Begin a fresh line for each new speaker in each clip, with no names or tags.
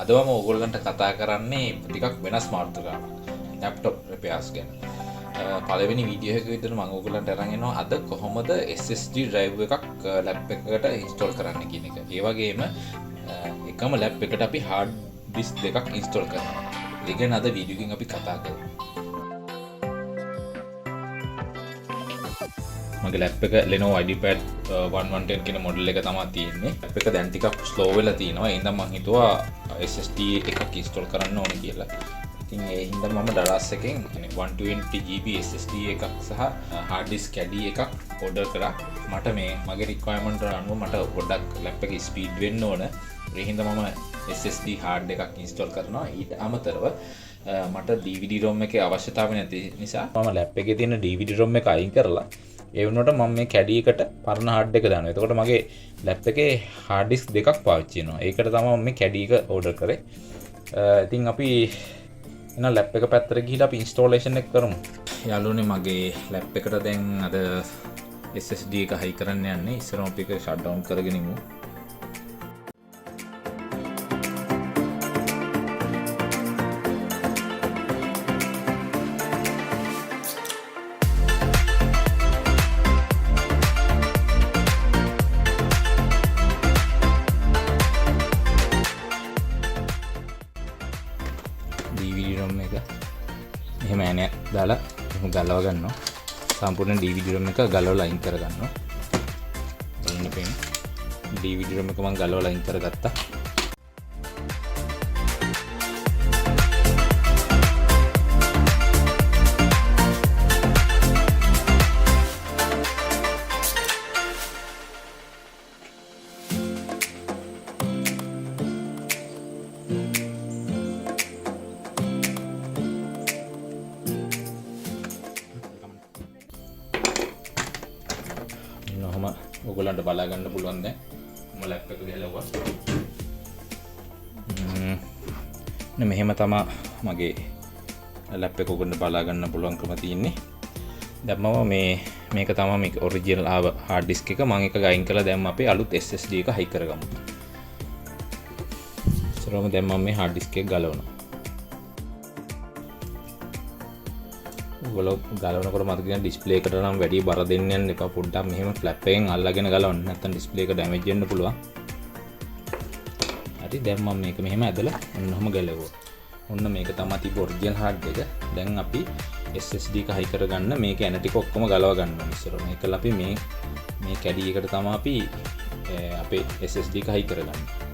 අද මම ඔයගොල්ලන්ට කතා කරන්නේ ටිකක් වෙනස් මාතෘකාවක් ලැප්ටොප් රිපෙයාර්ස් ගැන. පළවෙනි වීඩියෝ එක විතර මම ඔයගොල්ලන්ට අරන් එනවා අද කොහොමද SSD drive එකක් ලැප් එකකට ඉන්ස්ටෝල් කරන්න කියන එක. ඒ වගේම එකම ලැප් එකට අපි hard disk දෙකක් ඉන්ස්ටෝල් කරනවා. ඒ ගැන අද වීඩියෝ එකකින් අපි කතා කරමු. මගේ ලැප් එක Lenovo IdeaPad 1110 කියන මොඩල් එක තමයි තියෙන්නේ. ලැප් එක දැන් ටිකක් ස්ලෝ වෙලා තියෙනවා. ඒ හින්දා මම හිතුවා SSD එකක් ඉන්ස්ටෝල් කරන්න ඕනේ කියලා. ඉතින් ඒ හින්දා මම Daraz.lk 120GB SSD එකක් සහ hard disk CADDY එකක් ඕඩර් කරා. මට මගේ requirement අනුව මට පොඩ්ඩක් ලැප් එකේ ස්පීඩ් වෙන්න ඕන. ඒ හින්දා මම SSD hard එකක් ඉන්ස්ටෝල් කරනවා. ඊට අමතරව මට DVD ROM එකේ අවශ්‍යතාවය නැති නිසා මම ලැප් එකේ තියෙන DVD ROM එක අයින් කරලා ඒ වුණාට මම මේ CADDY එකට පරණ hard එක දානවා. එතකොට මගේ ලැප් එකේ hard disk දෙකක් පාවිච්චි වෙනවා. ඒකට තමයි මම මේ CADDY එක ඕඩර් කරේ. ඉතින් අපි එන ලැප් එක පැත්තට ගිහිල්ලා අපි ඉන්ස්ටෝලේෂන් එක කරමු. යාළුවනේ මගේ ලැප් එකට දැන් අද SSD එක හයි කරන්න යන්නේ. ඉස්සරම අපි ඒක ෂට් ඩවුන් කරගෙන ඉමු. DVD ROM එක එහෙම ඇනේ දාලා එහෙම ගලව ගන්නවා. සම්පූර්ණ DVD ROM එක ගලවලා අයින් කර ගන්නවා. බලන්න පේන DVD ROM එක මම ගලවලා අයින් කරගත්තා. ඔයගොල්ලන්ට බලා ගන්න පුළුවන් දැන් මම ලැප් එක ගහලුවා. මෙහෙම තමයි මගේ ලැප් එක ඔයගොල්ලන්ට බලා ගන්න පුළුවන්කම තියෙන්නේ. දැන් මම මේක තමයි මේක ඔරිජිනල් ආව hard disk එක මම එක ගයින් කරලා දැන් අපේ අලුත් SSD එක හයි කරගමු. ඉතින් දැන් මම මේ hard disk එක ගලවනවා. ගලවනකොට මතක තියාගන්න ඩිස්ප්ලේ එකට නම් වැඩි බර දෙන්න යන්න එපා. පොඩ්ඩක් මෙහෙම ෆ්ලැප් එකෙන් අල්ලගෙන ගලවන්න. නැත්නම් ඩිස්ප්ලේ එක ඩැමේජ් වෙන්න පුළුවන්. හරි දැන් මම මේක මෙහෙම ඇදලා ඔන්නම ගලවුවා. ඔන්න මේක තමයි තිබු ඔරිජිනල් hard එක. දැන් අපි SSD එක හයි කරගන්න මේක ඇන ටික ඔක්කොම ගලව ගන්න ඕනේ ඉස්සර. මේකල අපි මේ CADDY එකට තමයි අපි අපේ SSD එක හයි කරගන්නේ.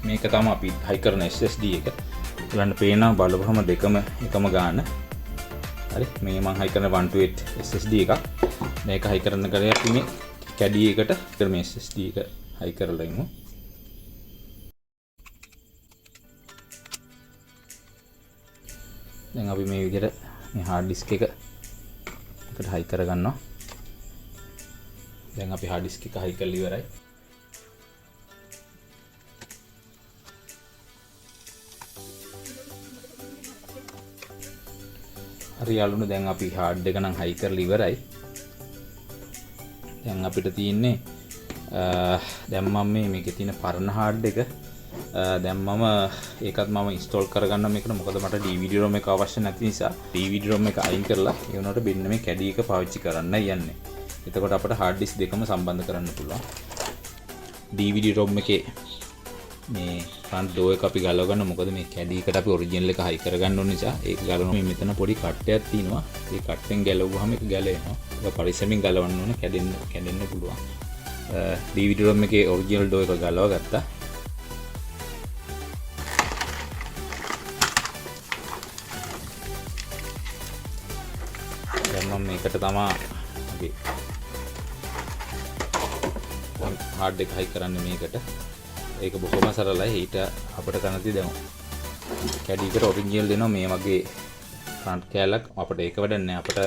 මේක තමයි අපි හයි කරන SSD එක. ඔයාලන්ට පේනවා බලපුවම දෙකම එකම ගාන. හරි මේ මම හයි කරන 128 SSD එකක්. මේක හයි කරන්න කරේ අපි මේ CADDY එකට මේ SSD එක හයි කරලා ඉමු. දැන් අපි මේ විදිහට මේ hard disk එක එකට හයි කරගන්නවා. දැන් අපි hard disk එක හයි කරලා ඉවරයි. හරි යාළුවනේ දැන් අපි hard එක නම් හයි කරලා ඉවරයි. දැන් අපිට තියෙන්නේ දැන් මම මේකේ තියෙන පරණ hard එක දැන් මම ඒකත් මම ඉන්ස්ටෝල් කරගන්න මේකට. මොකද මට DVD ROM එක අවශ්‍ය නැති නිසා DVD ROM එක අයින් කරලා ඒ වුණාට මෙන්න මේ CADDY එක පාවිච්චි කරන්න යන්නේ. එතකොට අපිට hard disk දෙකම සම්බන්ධ කරන්න පුළුවන්. DVD ROM එකේ මේ front door එක අපි ගලව ගන්න. මොකද මේ CADDY එකට අපි ඔරිජිනල් එක හයි කරගන්න ඕන නිසා ඒක ගලවන මේ මෙතන පොඩි කට්ටයක් තියෙනවා. ඒ කට්ටෙන් ගැලවුවාම ඒක ගැලවෙනවා. ඒක පරිස්සමින් ගලවන්න ඕන. කැඩෙන්න පුළුවන්. DVD ROM එකේ ඔරිජිනල් door එක ගලව ගත්තා. දැන් මම මේකට තමයි අපි hard එක හයි කරන්නේ මේකට. ඒක බොහොම සරලයි. ඊට අපිට කනදී දැන් CADDY එකට ඔරිජිනල් දෙනවා මේ වගේ ෆ්‍රන්ට් කෑල්ලක්. අපිට ඒක වැඩක් නැහැ. අපිට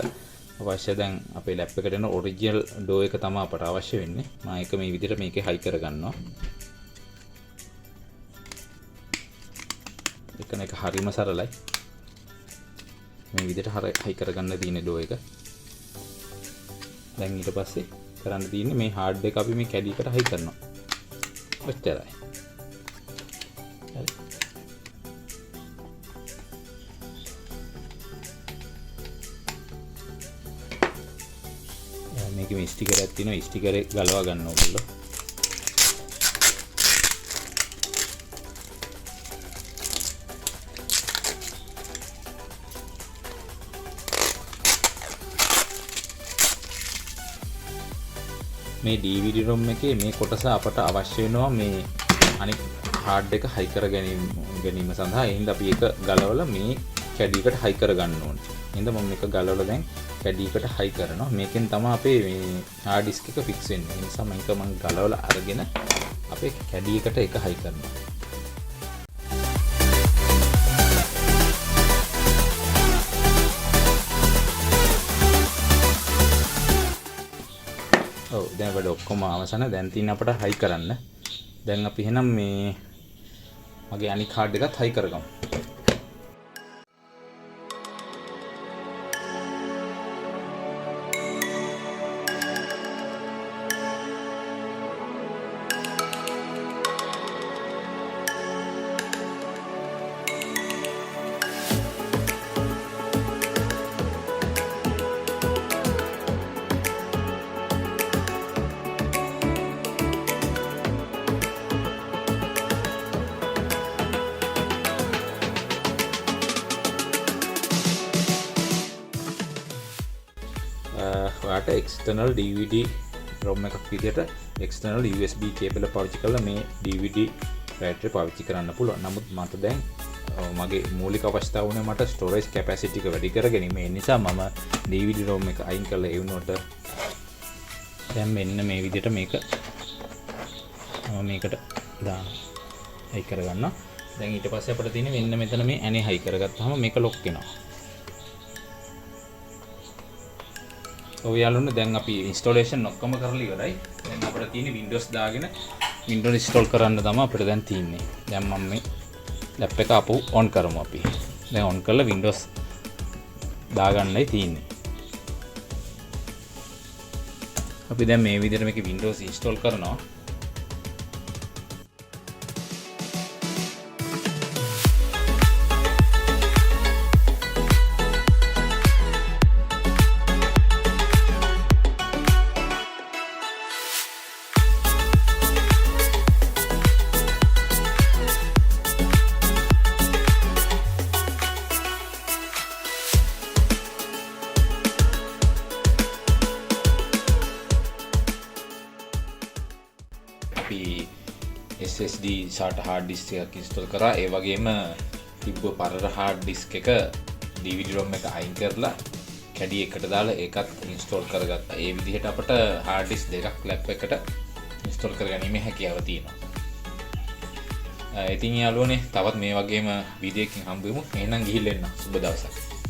අවශ්‍ය දැන් අපේ ලැප් එකට එන ඔරිජිනල් ඩෝ එක තමයි අපට අවශ්‍ය වෙන්නේ. මම ඒක මේ විදිහට මේකේ හයි කරගන්නවා. එක හරිම සරලයි. මේ විදිහට හයි කරගන්න තියෙන ඩෝ එක. දැන් ඊට පස්සේ කරන්න තියෙන්නේ මේ හાર્ඩ් එක අපි මේ CADDY එකට හයි කරනවා. ඔච්චරයි. හරි. මේකේ මේ ස්ටිකර් එකක් තියෙනවා. ස්ටිකර් එක ගලවා ගන්න ඕගොල්ලෝ. මේ DVD ROM එකේ මේ කොටස අපට අවශ්‍ය වෙනවා මේ අනිත් හાર્ඩ් එක හයි කර ගැනීම සඳහා. ඒ හින්දා අපි ඒක ගලවලා මේ CADDY එකට හයි කර ගන්න ඕනේ. එහෙනම් මම මේක ගලවලා දැන් CADDY එකට හයි කරනවා. මේකෙන් තමයි අපේ මේ hard disk එක fix වෙන්නේ. ඒ නිසා මේක මම ගලවලා අරගෙන අපේ CADDY එකට ඒක හයි කරනවා. ඔව් දැන් වැඩ ඔක්කොම අවසන්. දැන් තියෙන අපට හයි කරන්න. දැන් අපි එහෙනම් මේ මගේ අනිත් hard එකත් හයි කරගමු. ඔයාට external DVD ROM එකක් විදිහට external USB cable පාවිච්චි කරලා මේ DVD battery පාවිච්චි කරන්න පුළුවන්. නමුත් මට දැන් මගේ මූලික අවශ්‍යතාව වුණේ මට storage capacity එක වැඩි කර ගැනීම. ඒ නිසා මම DVD ROM එක අයින් කරලා ඒ වුණොට දැන් මෙන්න මේ විදිහට මේක මේකට දානවා. හයි කරගන්නවා. දැන් ඊට පස්සේ අපිට තියෙන්නේ මෙන්න මෙතන මේ ඇනේ හයි කරගත්තාම මේක lock වෙනවා. ඔය යාළුවනේ දැන් අපි installation ඔක්කොම කරලා ඉවරයි. දැන් අපිට තියෙන්නේ Windows දාගෙන Windows install කරන්න තමයි අපිට දැන් තියෙන්නේ. දැන් මම මේ ලැප් එක අපු on කරමු අපි. දැන් on කරලා Windows දාගන්නයි තියෙන්නේ. අපි දැන් මේ විදිහට මේක Windows install කරනවා. SSD SATA hard disk එකක් install කරා. ඒ වගේම තිබ්බ පරර hard disk එක DVD ROM එක අයින් කරලා CADDY එකට දාලා ඒකත් install කරගත්තා. ඒ විදිහට අපට hard disk දෙකක් ලැප් එකට install කරගැනීමේ හැකියාව තියෙනවා. ඉතින් යාළුවනේ තවත් මේ වගේම වීඩියෝ එකකින් හම්බ වෙමු. එහෙනම් ගිහින් එන්න. සුබ දවසක්.